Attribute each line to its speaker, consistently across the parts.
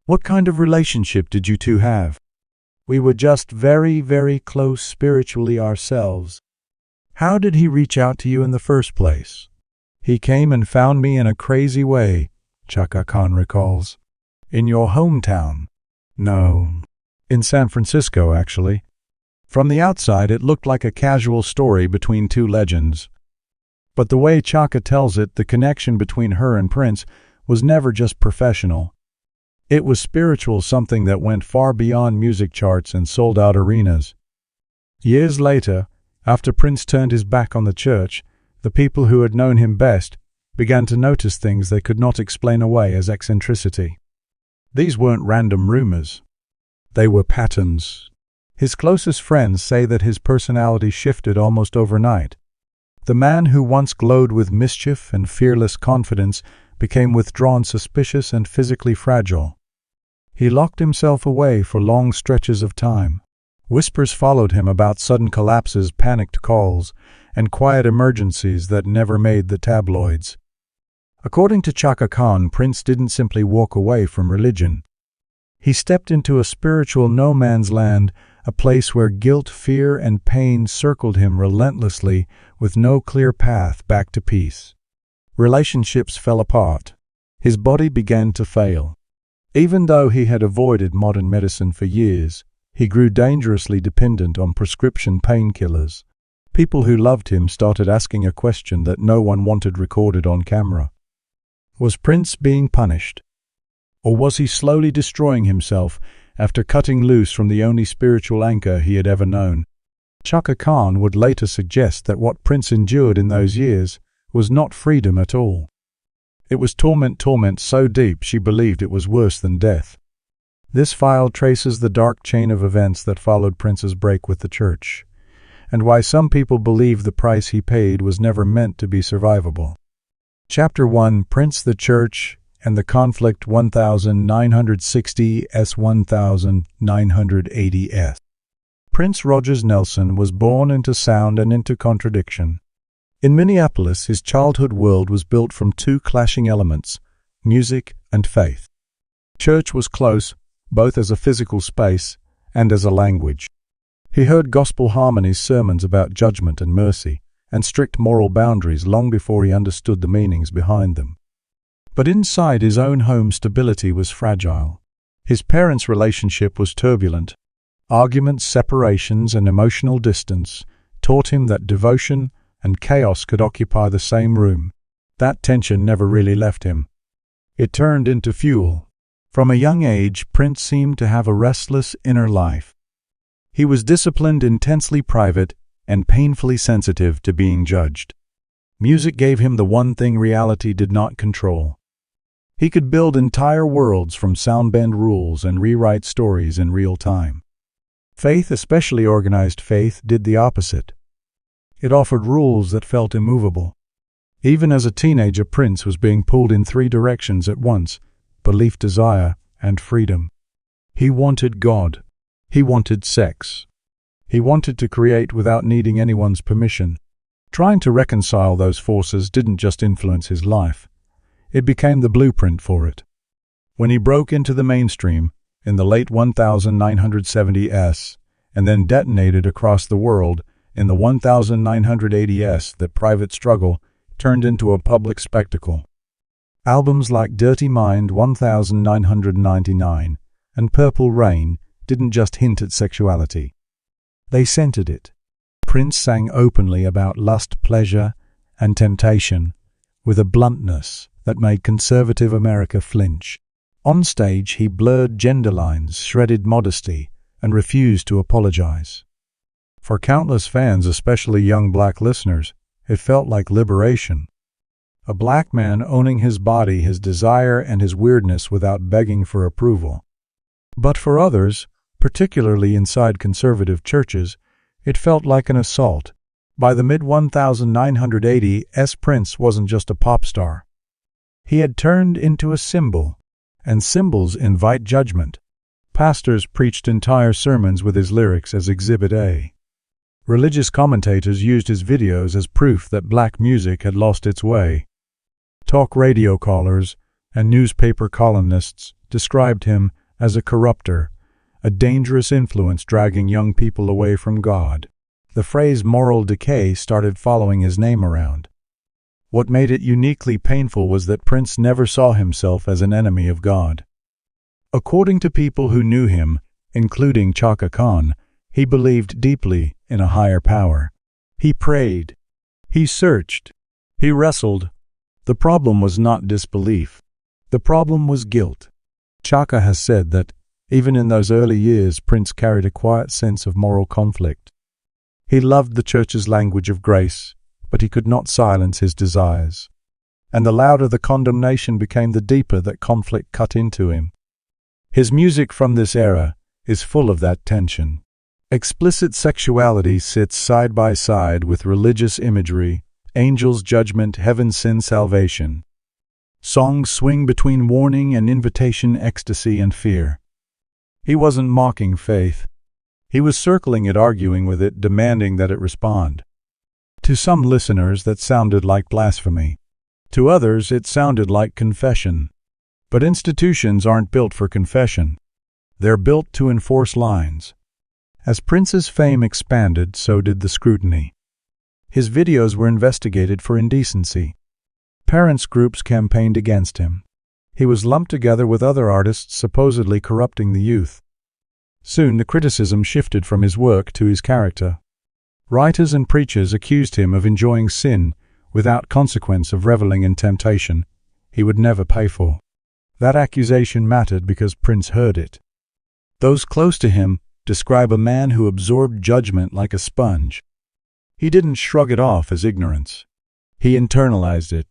Speaker 1: What kind of relationship did you two have? We were just very, very close spiritually ourselves. How did he reach out to you in the first place? He came and found me in a crazy way, Chaka Khan recalls. In your hometown? No. In San Francisco, actually. From the outside, it looked like a casual story between two legends. But the way Chaka tells it, the connection between her and Prince was never just professional. It was spiritual, something that went far beyond music charts and sold-out arenas. Years later, after Prince turned his back on the church, the people who had known him best began to notice things they could not explain away as eccentricity. These weren't random rumors. They were patterns. His closest friends say that his personality shifted almost overnight. The man who once glowed with mischief and fearless confidence became withdrawn, suspicious, and physically fragile. He locked himself away for long stretches of time. Whispers followed him about sudden collapses, panicked calls, and quiet emergencies that never made the tabloids. According to Chaka Khan, Prince didn't simply walk away from religion. He stepped into a spiritual no-man's land, a place where guilt, fear, and pain circled him relentlessly with no clear path back to peace. Relationships fell apart. His body began to fail. Even though he had avoided modern medicine for years, he grew dangerously dependent on prescription painkillers. People who loved him started asking a question that no one wanted recorded on camera. Was Prince being punished? Or was he slowly destroying himself after cutting loose from the only spiritual anchor he had ever known? Chaka Khan would later suggest that what Prince endured in those years was not freedom at all. It was torment so deep she believed it was worse than death. This file traces the dark chain of events that followed Prince's break with the church, and why some people believe the price he paid was never meant to be survivable. Chapter 1: Prince, the Church, and the Conflict 1960s-1980s. Prince Rogers Nelson was born into sound and into contradiction. In Minneapolis, his childhood world was built from two clashing elements, music and faith. Church was close, both as a physical space and as a language. He heard gospel harmonies, sermons about judgment and mercy, and strict moral boundaries long before he understood the meanings behind them. But inside his own home, stability was fragile. His parents' relationship was turbulent. Arguments, separations, and emotional distance taught him that devotion and chaos could occupy the same room. That tension never really left him. It turned into fuel. From a young age, Prince seemed to have a restless inner life. He was disciplined, intensely private, and painfully sensitive to being judged. Music gave him the one thing reality did not control. He could build entire worlds from soundband rules and rewrite stories in real time. Faith, especially organized faith, did the opposite. It offered rules that felt immovable. Even as a teenager, Prince was being pulled in three directions at once: belief, desire, and freedom. He wanted God. He wanted sex. He wanted to create without needing anyone's permission. Trying to reconcile those forces didn't just influence his life. It became the blueprint for it. When he broke into the mainstream in the late 1970s and then detonated across the world in the 1980s, that private struggle turned into a public spectacle. Albums like Dirty Mind 1999 and Purple Rain didn't just hint at sexuality. They scented it. Prince sang openly about lust, pleasure, and temptation with a bluntness that made conservative America flinch. On stage, he blurred gender lines, shredded modesty, and refused to apologize. For countless fans, especially young black listeners, it felt like liberation. A black man owning his body, his desire, and his weirdness without begging for approval. But for others, particularly inside conservative churches, it felt like an assault. By the mid-1980s, Prince wasn't just a pop star. He had turned into a symbol, and symbols invite judgment. Pastors preached entire sermons with his lyrics as Exhibit A. Religious commentators used his videos as proof that black music had lost its way. Talk radio callers and newspaper columnists described him as a corrupter, a dangerous influence dragging young people away from God. The phrase moral decay started following his name around. What made it uniquely painful was that Prince never saw himself as an enemy of God. According to people who knew him, including Chaka Khan, he believed deeply in a higher power. He prayed. He searched. He wrestled. The problem was not disbelief. The problem was guilt. Chaka has said that, even in those early years, Prince carried a quiet sense of moral conflict. He loved the church's language of grace, but he could not silence his desires. And the louder the condemnation became, the deeper that conflict cut into him. His music from this era is full of that tension. Explicit sexuality sits side by side with religious imagery, angels' judgment, heaven's sin, salvation. Songs swing between warning and invitation, ecstasy and fear. He wasn't mocking faith. He was circling it, arguing with it, demanding that it respond. To some listeners that sounded like blasphemy. To others it sounded like confession. But institutions aren't built for confession. They're built to enforce lines. As Prince's fame expanded, so did the scrutiny. His videos were investigated for indecency. Parents' groups campaigned against him. He was lumped together with other artists supposedly corrupting the youth. Soon the criticism shifted from his work to his character. Writers and preachers accused him of enjoying sin without consequence, of reveling in temptation he would never pay for. That accusation mattered because Prince heard it. Those close to him describe a man who absorbed judgment like a sponge. He didn't shrug it off as ignorance. He internalized it.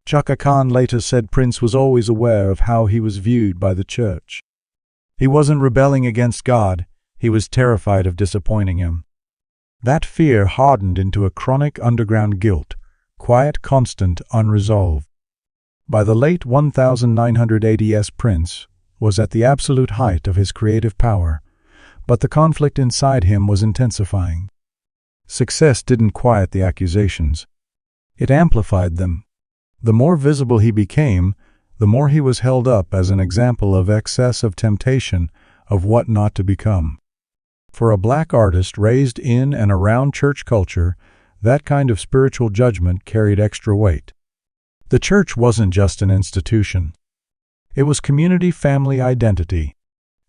Speaker 1: Chaka Khan later said Prince was always aware of how he was viewed by the church. He wasn't rebelling against God, he was terrified of disappointing him. That fear hardened into a chronic underground guilt, quiet, constant, unresolved. By the late 1980s, Prince was at the absolute height of his creative power, but the conflict inside him was intensifying. Success didn't quiet the accusations. It amplified them. The more visible he became, the more he was held up as an example of excess, of temptation, of what not to become. For a black artist raised in and around church culture, that kind of spiritual judgment carried extra weight. The church wasn't just an institution. It was community, family, identity.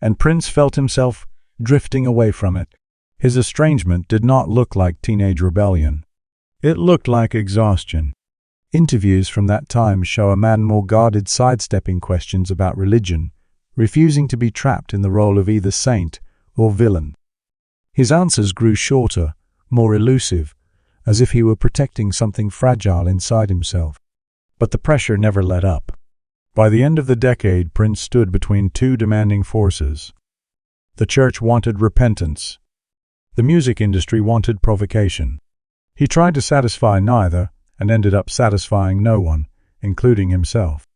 Speaker 1: And Prince felt himself drifting away from it. His estrangement did not look like teenage rebellion. It looked like exhaustion. Interviews from that time show a man more guarded, sidestepping questions about religion, refusing to be trapped in the role of either saint or villain. His answers grew shorter, more elusive, as if he were protecting something fragile inside himself. But the pressure never let up. By the end of the decade, Prince stood between two demanding forces. The church wanted repentance. The music industry wanted provocation. He tried to satisfy neither, and ended up satisfying no one, including himself.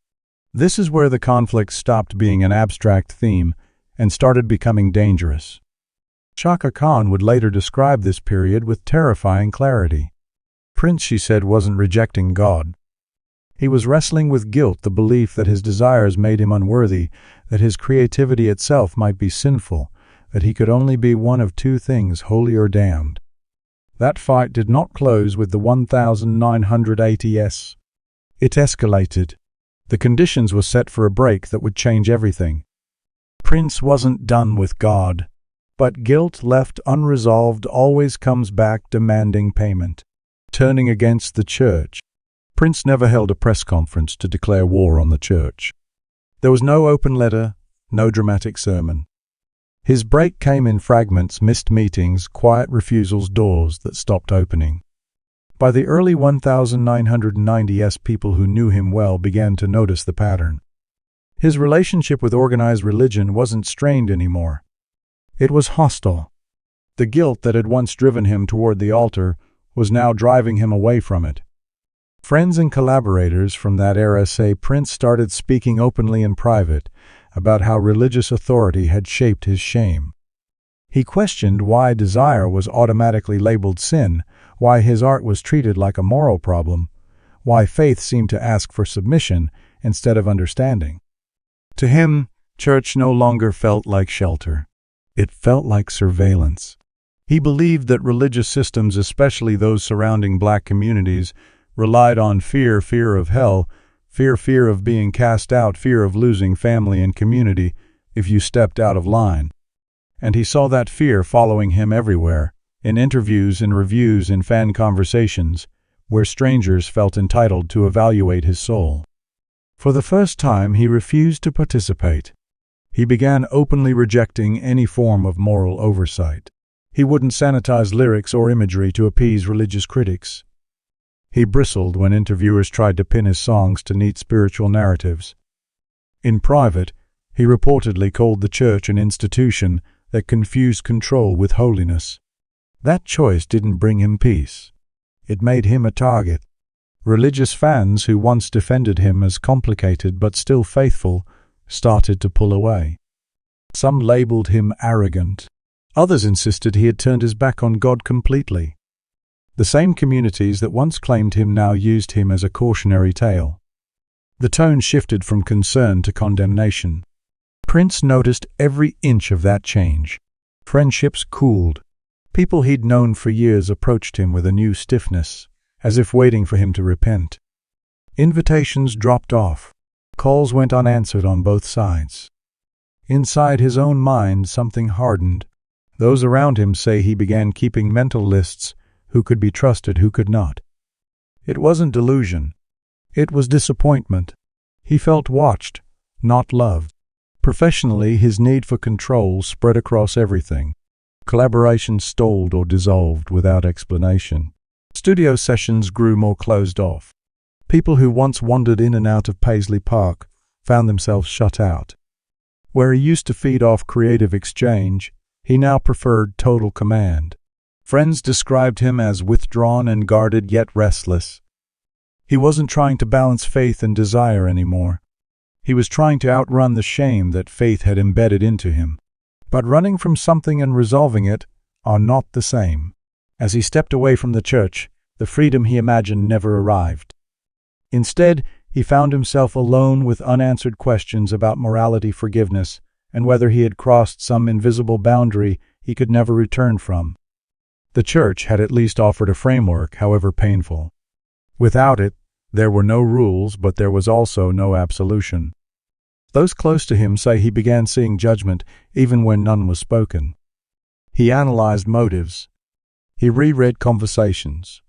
Speaker 1: This is where the conflict stopped being an abstract theme and started becoming dangerous. Chaka Khan would later describe this period with terrifying clarity. Prince, she said, wasn't rejecting God. He was wrestling with guilt, the belief that his desires made him unworthy, that his creativity itself might be sinful, that he could only be one of two things, holy or damned. That fight did not close with the 1980s. It escalated. The conditions were set for a break that would change everything. Prince wasn't done with God, but guilt left unresolved always comes back, demanding payment. Turning against the church. Prince never held a press conference to declare war on the church. There was no open letter, no dramatic sermon. His break came in fragments, missed meetings, quiet refusals, doors that stopped opening. By the early 1990s, people who knew him well began to notice the pattern. His relationship with organized religion wasn't strained anymore. It was hostile. The guilt that had once driven him toward the altar was now driving him away from it. Friends and collaborators from that era say Prince started speaking openly in private about how religious authority had shaped his shame. He questioned why desire was automatically labeled sin, why his art was treated like a moral problem, why faith seemed to ask for submission instead of understanding. To him, Church no longer felt like shelter. It felt like surveillance. He believed that religious systems, especially those surrounding black communities, relied on fear of hell, fear of being cast out, fear of losing family and community if you stepped out of line. And he saw that fear following him everywhere, in interviews, in reviews, in fan conversations, where strangers felt entitled to evaluate his soul. For the first time, he refused to participate. He began openly rejecting any form of moral oversight. He wouldn't sanitize lyrics or imagery to appease religious critics. He bristled when interviewers tried to pin his songs to neat spiritual narratives. In private, he reportedly called the church an institution that confused control with holiness. That choice didn't bring him peace. It made him a target. Religious fans who once defended him as complicated but still faithful started to pull away. Some labeled him arrogant. Others insisted he had turned his back on God completely. The same communities that once claimed him now used him as a cautionary tale. The tone shifted from concern to condemnation. Prince noticed every inch of that change. Friendships cooled. People he'd known for years approached him with a new stiffness, as if waiting for him to repent. Invitations dropped off. Calls went unanswered on both sides. Inside his own mind, something hardened. Those around him say he began keeping mental lists, who could be trusted, who could not. It wasn't delusion. It was disappointment. He felt watched, not loved. Professionally, his need for control spread across everything. Collaborations stalled or dissolved without explanation. Studio sessions grew more closed off. People who once wandered in and out of Paisley Park found themselves shut out. Where he used to feed off creative exchange, he now preferred total command. Friends described him as withdrawn and guarded yet restless. He wasn't trying to balance faith and desire anymore. He was trying to outrun the shame that faith had embedded into him. But running from something and resolving it are not the same. As he stepped away from the church, the freedom he imagined never arrived. Instead, he found himself alone with unanswered questions about morality, forgiveness, and whether he had crossed some invisible boundary he could never return from. The church had at least offered a framework, however painful. Without it, there were no rules, but there was also no absolution. Those close to him say he began seeing judgment even when none was spoken. He analyzed motives. He reread conversations.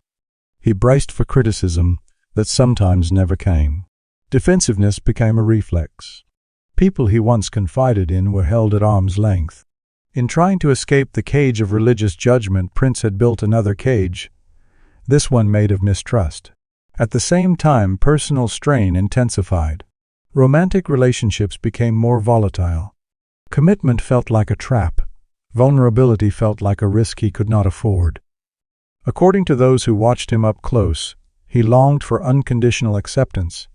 Speaker 1: He braced for criticism that sometimes never came. Defensiveness became a reflex. People he once confided in were held at arm's length. In trying to escape the cage of religious judgment, Prince had built another cage, this one made of mistrust. At the same time, personal strain intensified. Romantic relationships became more volatile. Commitment felt like a trap. Vulnerability felt like a risk he could not afford. According to those who watched him up close, he longed for unconditional acceptance,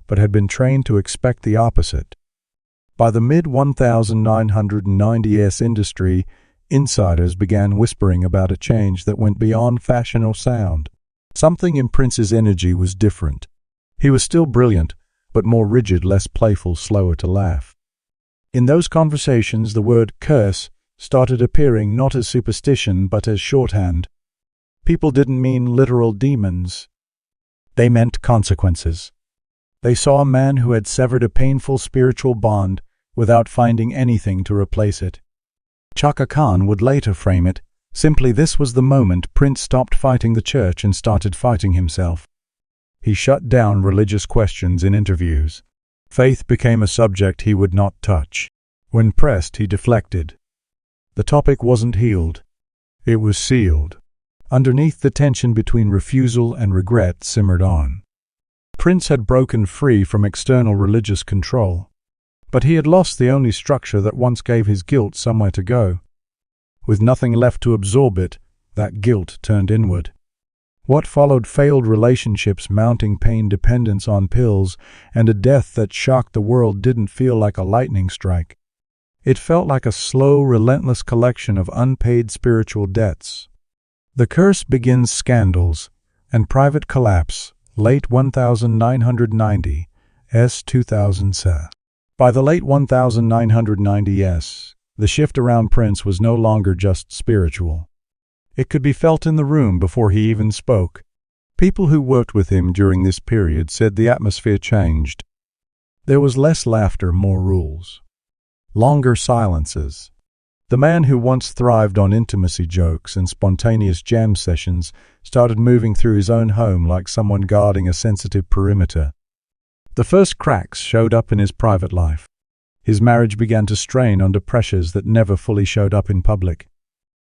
Speaker 1: but had been trained to expect the opposite. By the mid-1990s industry, insiders began whispering about a change that went beyond fashion or sound. Something in Prince's energy was different. He was still brilliant, but more rigid, less playful, slower to laugh. In those conversations, the word curse started appearing not as superstition but as shorthand. People didn't mean literal demons. They meant consequences. They saw a man who had severed a painful spiritual bond without finding anything to replace it. Chaka Khan would later frame it, simply this was the moment Prince stopped fighting the church and started fighting himself. He shut down religious questions in interviews. Faith became a subject he would not touch. When pressed, he deflected. The topic wasn't healed. It was sealed. Underneath, the tension between refusal and regret simmered on. Prince had broken free from external religious control, but he had lost the only structure that once gave his guilt somewhere to go. With nothing left to absorb it, that guilt turned inward. What followed: failed relationships, mounting pain, dependence on pills, and a death that shocked the world didn't feel like a lightning strike. It felt like a slow, relentless collection of unpaid spiritual debts. The curse begins: scandals and private collapse, late 1990, 2007. By the late 1990s, the shift around Prince was no longer just spiritual. It could be felt in the room before he even spoke. People who worked with him during this period said the atmosphere changed. There was less laughter, more rules. Longer silences. The man who once thrived on intimacy jokes and spontaneous jam sessions started moving through his own home like someone guarding a sensitive perimeter. The first cracks showed up in his private life. His marriage began to strain under pressures that never fully showed up in public.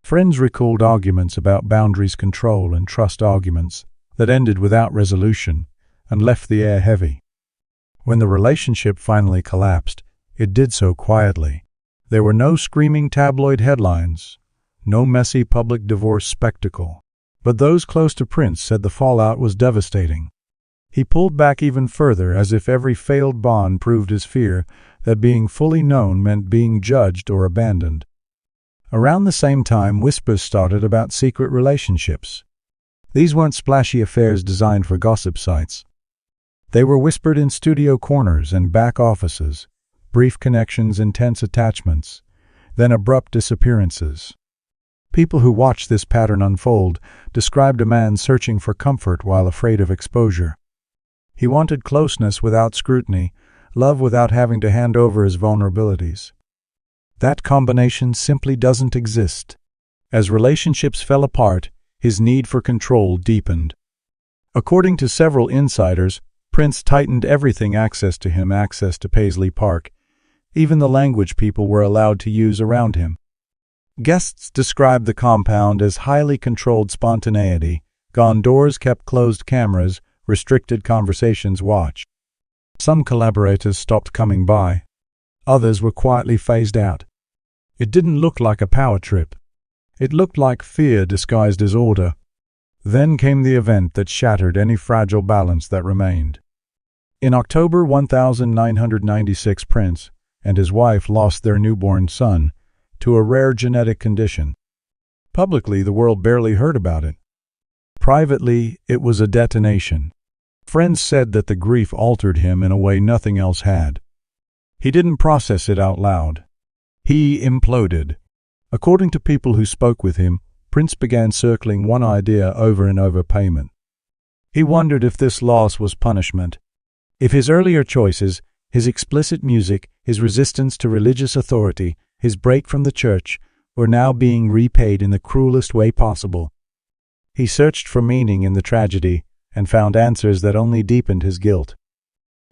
Speaker 1: Friends recalled arguments about boundaries, control, and trust, arguments that ended without resolution and left the air heavy. When the relationship finally collapsed, it did so quietly. There were no screaming tabloid headlines, no messy public divorce spectacle. But those close to Prince said the fallout was devastating. He pulled back even further, as if every failed bond proved his fear that being fully known meant being judged or abandoned. Around the same time, whispers started about secret relationships. These weren't splashy affairs designed for gossip sites. They were whispered in studio corners and back offices, brief connections, intense attachments, then abrupt disappearances. People who watched this pattern unfold described a man searching for comfort while afraid of exposure. He wanted closeness without scrutiny, love without having to hand over his vulnerabilities. That combination simply doesn't exist. As relationships fell apart, his need for control deepened. According to several insiders, Prince tightened everything: access to him, access to Paisley Park, even the language people were allowed to use around him. Guests described the compound as highly controlled spontaneity, gone doors kept, closed cameras, restricted conversations watched. Some collaborators stopped coming by. Others were quietly phased out. It didn't look like a power trip. It looked like fear disguised as order. Then came the event that shattered any fragile balance that remained. In October 1996, Prince and his wife lost their newborn son to a rare genetic condition. Publicly, the world barely heard about it. Privately, it was a detonation. Friends said that the grief altered him in a way nothing else had. He didn't process it out loud. He imploded. According to people who spoke with him, Prince began circling one idea over and over: payment. He wondered if this loss was punishment. If his earlier choices, his explicit music, his resistance to religious authority, his break from the church, were now being repaid in the cruelest way possible. He searched for meaning in the tragedy and found answers that only deepened his guilt.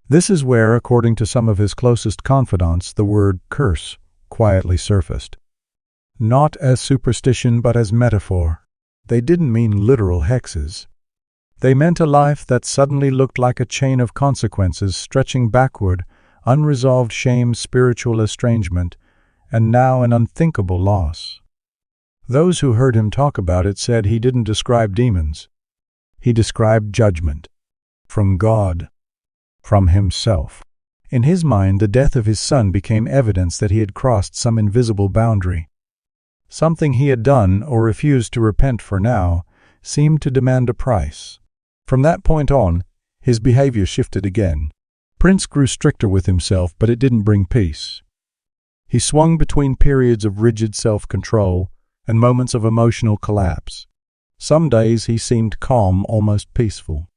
Speaker 1: This is where, according to some of his closest confidants, the word curse quietly surfaced. Not as superstition, but as metaphor. They didn't mean literal hexes. They meant a life that suddenly looked like a chain of consequences stretching backward: unresolved shame, spiritual estrangement, and now an unthinkable loss. Those who heard him talk about it said he didn't describe demons. He described judgment. From God. From himself. In his mind, the death of his son became evidence that he had crossed some invisible boundary. Something he had done or refused to repent for now seemed to demand a price. From that point on, his behavior shifted again. Prince grew stricter with himself, but it didn't bring peace. He swung between periods of rigid self-control and moments of emotional collapse. Some days he seemed calm, almost peaceful.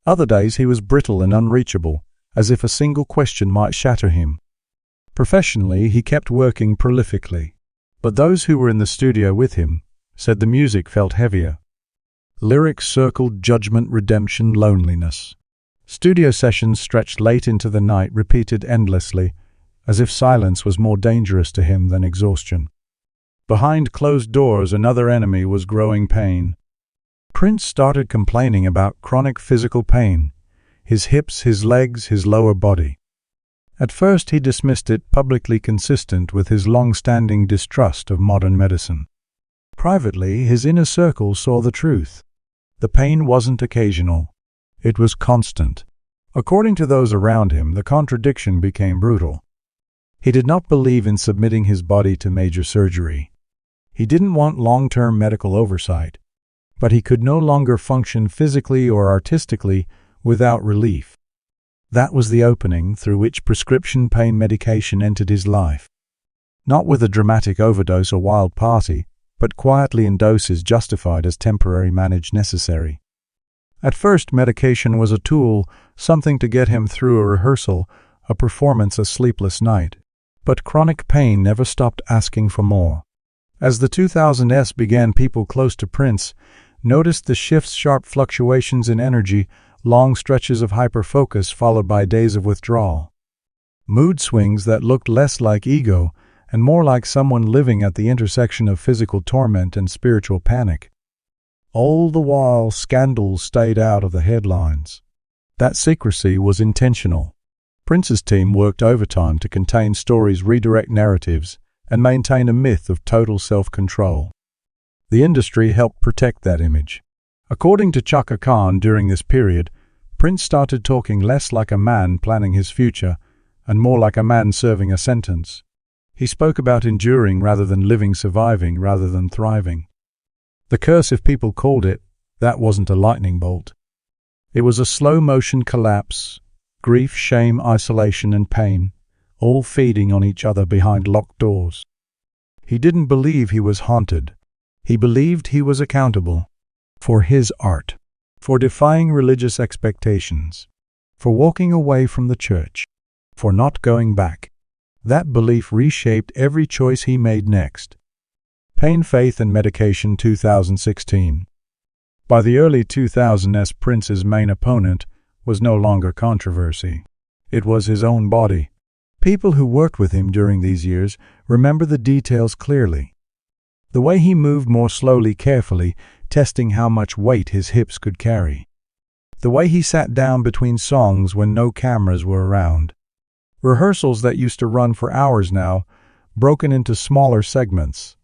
Speaker 1: Other days he was brittle and unreachable, as if a single question might shatter him. Professionally, he kept working prolifically, but those who were in the studio with him said the music felt heavier. Lyrics circled judgment, redemption, loneliness. Studio sessions stretched late into the night, repeated endlessly, as if silence was more dangerous to him than exhaustion. Behind closed doors, another enemy was growing: pain. Prince started complaining about chronic physical pain: his hips, his legs, his lower body. At first he dismissed it, publicly consistent with his long-standing distrust of modern medicine. Privately, his inner circle saw the truth. The pain wasn't occasional. It was constant. According to those around him, the contradiction became brutal. He did not believe in submitting his body to major surgery. He didn't want long-term medical oversight, but he could no longer function physically or artistically without relief. That was the opening through which prescription pain medication entered his life. Not with a dramatic overdose or wild party, but quietly in doses justified as temporary managed necessary. At first, medication was a tool, something to get him through a rehearsal, a performance, a sleepless night. But chronic pain never stopped asking for more. As the 2000s began, people close to Prince noticed the shift's sharp fluctuations in energy, long stretches of hyperfocus followed by days of withdrawal. Mood swings that looked less like ego and more like someone living at the intersection of physical torment and spiritual panic. All the while, scandals stayed out of the headlines. That secrecy was intentional. Prince's team worked overtime to contain stories, redirect narratives, and maintain a myth of total self-control. The industry helped protect that image. According to Chaka Khan, during this period, Prince started talking less like a man planning his future and more like a man serving a sentence. He spoke about enduring rather than living, surviving rather than thriving. The curse, if people called it, that wasn't a lightning bolt. It was a slow-motion collapse, grief, shame, isolation, and pain, all feeding on each other behind locked doors. He didn't believe he was haunted. He believed he was accountable for his art, for defying religious expectations, for walking away from the church, for not going back. That belief reshaped every choice he made next. Pain, Faith, and Medication, 2016. By the early 2000s, Prince's main opponent was no longer controversy. It was his own body. People who worked with him during these years remember the details clearly. The way he moved more slowly, carefully, testing how much weight his hips could carry. The way he sat down between songs when no cameras were around. Rehearsals that used to run for hours now, broken into smaller segments.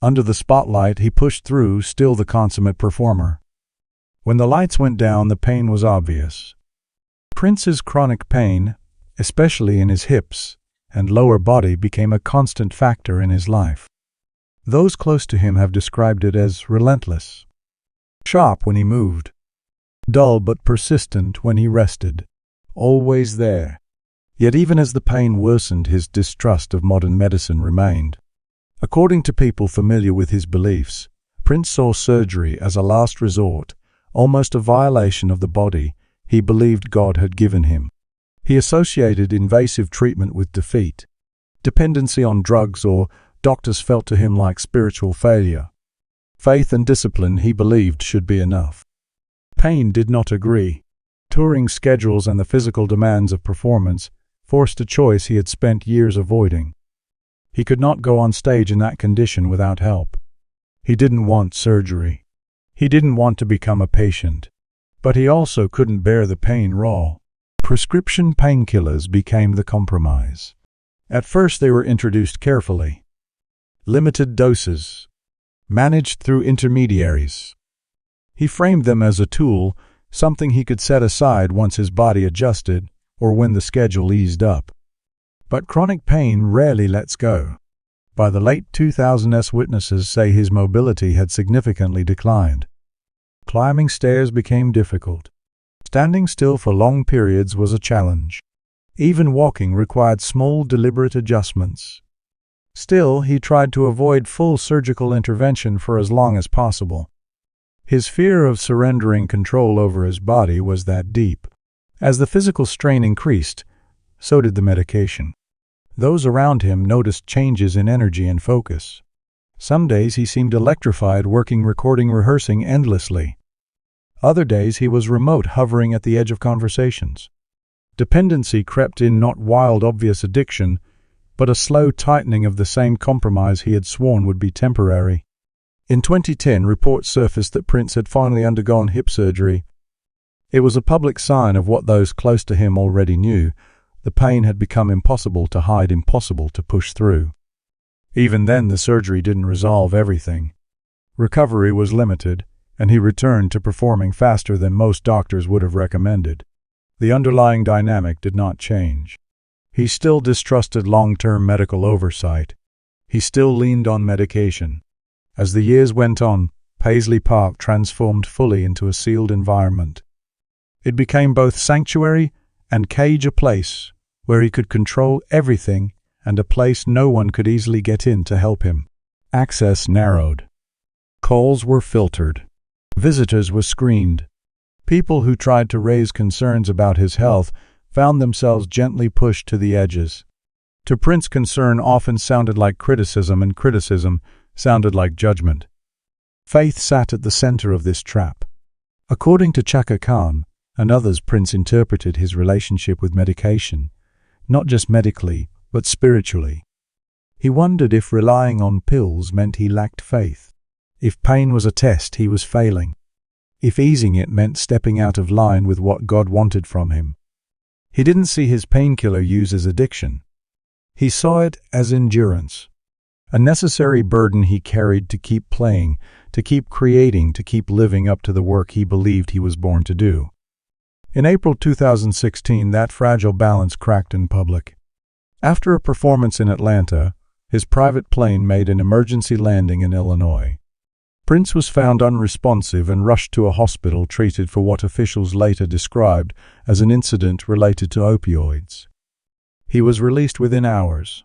Speaker 1: Under the spotlight, he pushed through, still the consummate performer. When the lights went down, the pain was obvious. Prince's chronic pain, especially in his hips and lower body, became a constant factor in his life. Those close to him have described it as relentless. Sharp when he moved, dull but persistent when he rested, always there. Yet even as the pain worsened, his distrust of modern medicine remained. According to people familiar with his beliefs, Prince saw surgery as a last resort, almost a violation of the body he believed God had given him. He associated invasive treatment with defeat, dependency on drugs, or doctors felt to him like spiritual failure. Faith and discipline, he believed, should be enough. Pain did not agree. Touring schedules and the physical demands of performance forced a choice he had spent years avoiding. He could not go on stage in that condition without help. He didn't want surgery. He didn't want to become a patient. But he also couldn't bear the pain raw. Prescription painkillers became the compromise. At first they were introduced carefully. Limited doses, managed through intermediaries. He framed them as a tool, something he could set aside once his body adjusted or when the schedule eased up. But chronic pain rarely lets go. By the late 2000s, witnesses say his mobility had significantly declined. Climbing stairs became difficult. Standing still for long periods was a challenge. Even walking required small, deliberate adjustments. Still, he tried to avoid full surgical intervention for as long as possible. His fear of surrendering control over his body was that deep. As the physical strain increased, so did the medication. Those around him noticed changes in energy and focus. Some days he seemed electrified, working, recording, rehearsing endlessly. Other days he was remote, hovering at the edge of conversations. Dependency crept in, not wild, obvious addiction, but a slow tightening of the same compromise he had sworn would be temporary. In 2010, reports surfaced that Prince had finally undergone hip surgery. It was a public sign of what those close to him already knew. The pain had become impossible to hide, impossible to push through. Even then, the surgery didn't resolve everything. Recovery was limited, and he returned to performing faster than most doctors would have recommended. The underlying dynamic did not change. He still distrusted long-term medical oversight. He still leaned on medication. As the years went on, Paisley Park transformed fully into a sealed environment. It became both sanctuary and cage a place where he could control everything and a place no one could easily get in to help him. Access narrowed. Calls were filtered. Visitors were screened. People who tried to raise concerns about his health found themselves gently pushed to the edges. To Prince, concern often sounded like criticism, and criticism sounded like judgment. Faith sat at the center of this trap. According to Chaka Khan and others, Prince interpreted his relationship with medication, not just medically, but spiritually. He wondered if relying on pills meant he lacked faith. If pain was a test, he was failing. If easing it meant stepping out of line with what God wanted from him. He didn't see his painkiller use as addiction. He saw it as endurance, a necessary burden he carried to keep playing, to keep creating, to keep living up to the work he believed he was born to do. In April 2016, that fragile balance cracked in public. After a performance in Atlanta, his private plane made an emergency landing in Illinois. Prince was found unresponsive and rushed to a hospital, treated for what officials later described as an incident related to opioids. He was released within hours.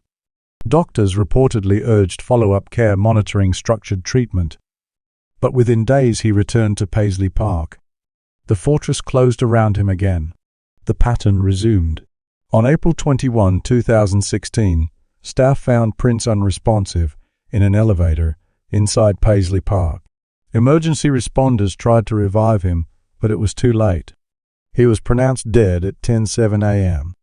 Speaker 1: Doctors reportedly urged follow-up care, monitoring, structured treatment. But within days he returned to Paisley Park. The fortress closed around him again. The pattern resumed. On April 21, 2016, staff found Prince unresponsive in an elevator inside Paisley Park. Emergency responders tried to revive him, but it was too late. He was pronounced dead at 10:07 a.m.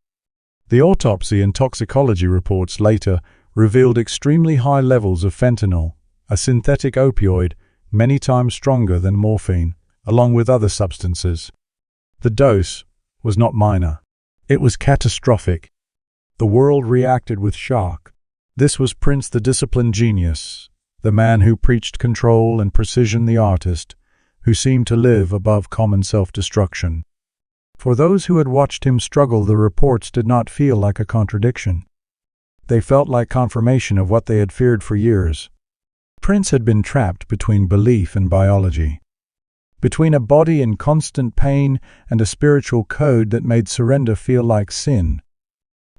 Speaker 1: The autopsy and toxicology reports later revealed extremely high levels of fentanyl, a synthetic opioid many times stronger than morphine, along with other substances. The dose was not minor. It was catastrophic. The world reacted with shock. This was Prince, the disciplined genius, the man who preached control and precision, the artist who seemed to live above common self-destruction. For those who had watched him struggle, the reports did not feel like a contradiction. They felt like confirmation of what they had feared for years. Prince had been trapped between belief and biology, between a body in constant pain and a spiritual code that made surrender feel like sin.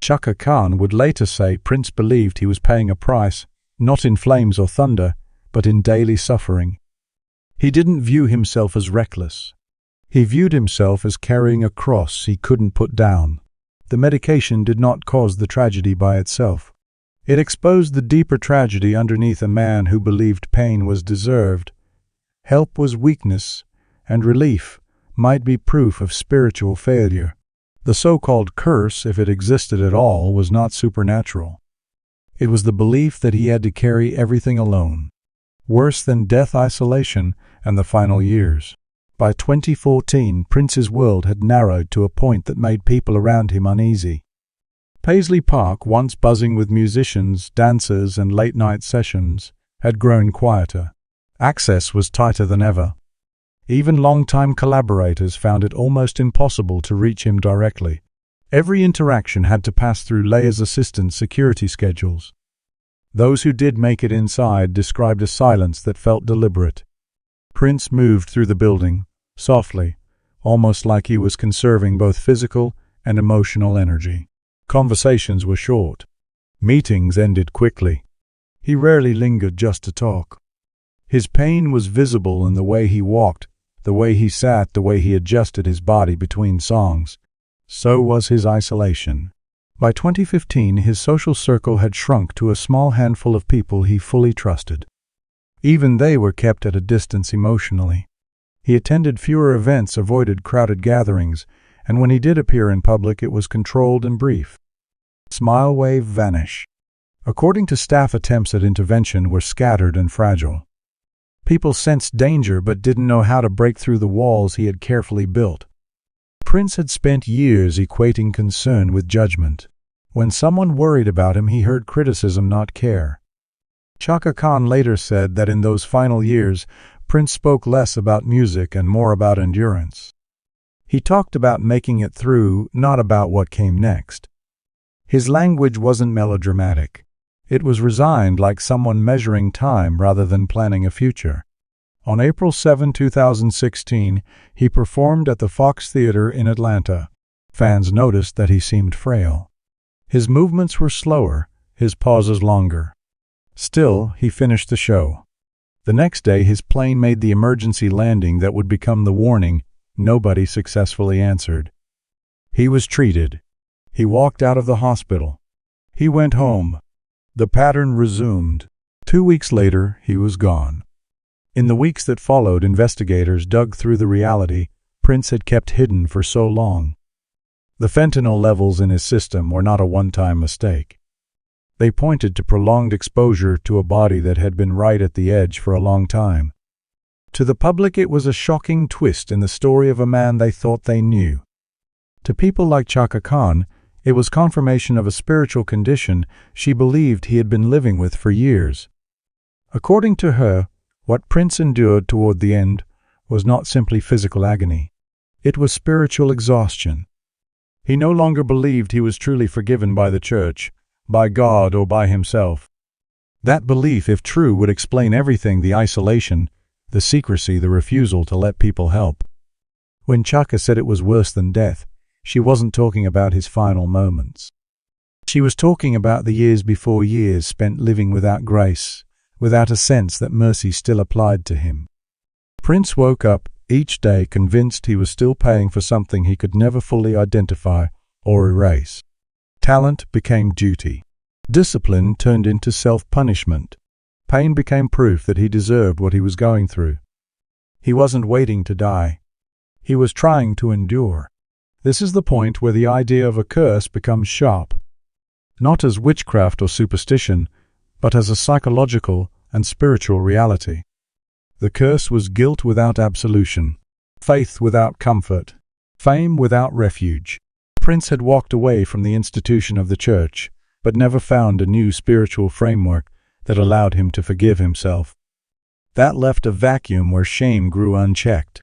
Speaker 1: Chaka Khan would later say Prince believed he was paying a price, not in flames or thunder, but in daily suffering. He didn't view himself as reckless. He viewed himself as carrying a cross he couldn't put down. The medication did not cause the tragedy by itself. It exposed the deeper tragedy underneath a man who believed pain was deserved, help was weakness, and relief might be proof of spiritual failure. The so-called curse, if it existed at all, was not supernatural. It was the belief that he had to carry everything alone. Worse than death, isolation, and the final years. By 2014, Prince's world had narrowed to a point that made people around him uneasy. Paisley Park, once buzzing with musicians, dancers, and late-night sessions, had grown quieter. Access was tighter than ever. Even longtime collaborators found it almost impossible to reach him directly. Every interaction had to pass through layers assistant security schedules. Those who did make it inside described a silence that felt deliberate. Prince moved through the building, softly, almost like he was conserving both physical and emotional energy. Conversations were short. Meetings ended quickly. He rarely lingered just to talk. His pain was visible in the way he walked, the way he sat, the way he adjusted his body between songs. So was his isolation. By 2015, his social circle had shrunk to a small handful of people he fully trusted. Even they were kept at a distance emotionally. He attended fewer events, avoided crowded gatherings, and when he did appear in public, it was controlled and brief. Smile, wave, vanish. According to staff, attempts at intervention were scattered and fragile. People sensed danger but didn't know how to break through the walls he had carefully built. Prince had spent years equating concern with judgment. When someone worried about him, he heard criticism, not care. Chaka Khan later said that in those final years, Prince spoke less about music and more about endurance. He talked about making it through, not about what came next. His language wasn't melodramatic. It was resigned, like someone measuring time rather than planning a future. On April 7, 2016, he performed at the Fox Theater in Atlanta. Fans noticed that he seemed frail. His movements were slower, his pauses longer. Still, he finished the show. The next day, his plane made the emergency landing that would become the warning nobody successfully answered. He was treated. He walked out of the hospital. He went home. The pattern resumed. 2 weeks later, he was gone. In the weeks that followed, investigators dug through the reality Prince had kept hidden for so long. The fentanyl levels in his system were not a one-time mistake. They pointed to prolonged exposure to a body that had been right at the edge for a long time. To the public, it was a shocking twist in the story of a man they thought they knew. To people like Chaka Khan, it was confirmation of a spiritual condition she believed he had been living with for years. According to her, what Prince endured toward the end was not simply physical agony. It was spiritual exhaustion. He no longer believed he was truly forgiven by the church, by God, or by himself. That belief, if true, would explain everything: the isolation, the secrecy, the refusal to let people help. When Chaka said it was worse than death, she wasn't talking about his final moments. She was talking about the years before, years spent living without grace, without a sense that mercy still applied to him. Prince woke up each day convinced he was still paying for something he could never fully identify or erase. Talent became duty. Discipline turned into self-punishment. Pain became proof that he deserved what he was going through. He wasn't waiting to die. He was trying to endure. This is the point where the idea of a curse becomes sharp. Not as witchcraft or superstition, but as a psychological and spiritual reality. The curse was guilt without absolution, faith without comfort, fame without refuge. Prince had walked away from the institution of the church, but never found a new spiritual framework that allowed him to forgive himself. That left a vacuum where shame grew unchecked.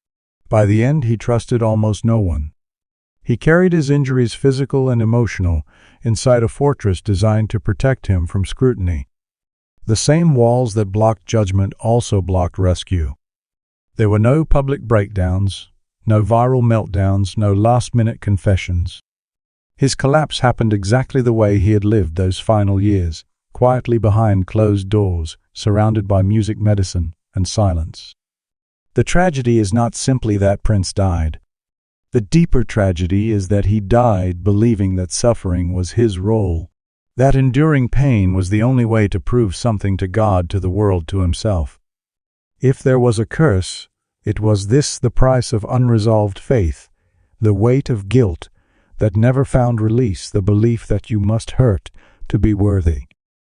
Speaker 1: By the end, he trusted almost no one. He carried his injuries, physical and emotional, inside a fortress designed to protect him from scrutiny. The same walls that blocked judgment also blocked rescue. There were no public breakdowns, no viral meltdowns, no last-minute confessions. His collapse happened exactly the way he had lived those final years, quietly behind closed doors, surrounded by music, medicine, and silence. The tragedy is not simply that Prince died. The deeper tragedy is that he died believing that suffering was his role. That enduring pain was the only way to prove something to God, to the world, to himself. If there was a curse, it was this: the price of unresolved faith, the weight of guilt that never found release, the belief that you must hurt to be worthy.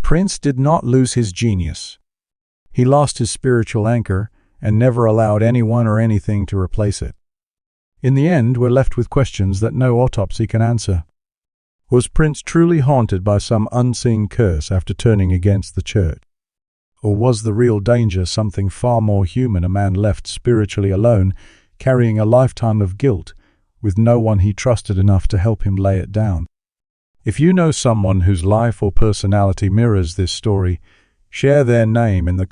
Speaker 1: Prince did not lose his genius. He lost his spiritual anchor and never allowed anyone or anything to replace it. In the end, we're left with questions that no autopsy can answer. Was Prince truly haunted by some unseen curse after turning against the church? Or was the real danger something far more human, a man left spiritually alone, carrying a lifetime of guilt, with no one he trusted enough to help him lay it down? If you know someone whose life or personality mirrors this story, share their name in the